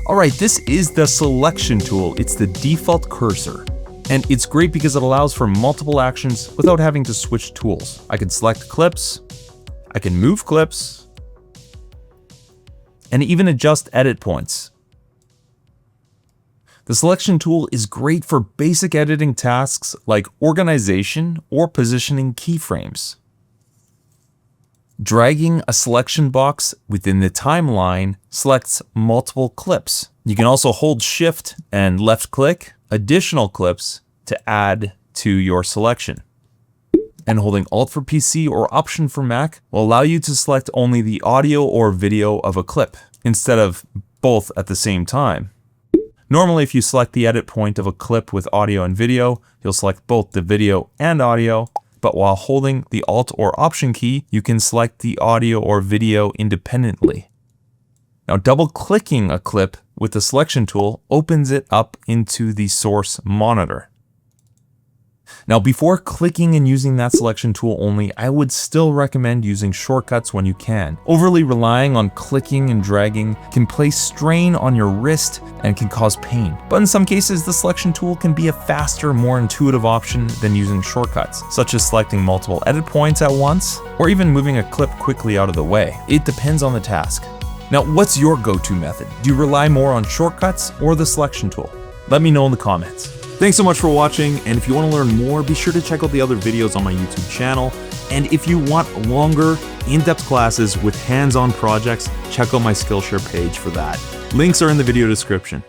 Alright, this is the selection tool. It's the default cursor. And it's great because it allows for multiple actions without having to switch tools. I can select clips, I can move clips, and even adjust edit points. The selection tool is great for basic editing tasks like organization or positioning keyframes. Dragging a selection box within the timeline selects multiple clips. You can also hold Shift and left click additional clips to add to your selection. And holding Alt for PC or Option for Mac will allow you to select only the audio or video of a clip instead of both at the same time. Normally, if you select the edit point of a clip with audio and video, you'll select both the video and audio, but while holding the Alt or Option key, you can select the audio or video independently. Now, double-clicking a clip with the selection tool opens it up into the source monitor. Now, before clicking and using that selection tool only, I would still recommend using shortcuts when you can. Overly relying on clicking and dragging can place strain on your wrist and can cause pain. But in some cases, the selection tool can be a faster, more intuitive option than using shortcuts, such as selecting multiple edit points at once, or even moving a clip quickly out of the way. It depends on the task. Now, what's your go-to method? Do you rely more on shortcuts or the selection tool? Let me know in the comments. Thanks so much for watching, and if you want to learn more, be sure to check out the other videos on my YouTube channel. And if you want longer, in-depth classes with hands-on projects, check out my Skillshare page for that. Links are in the video description.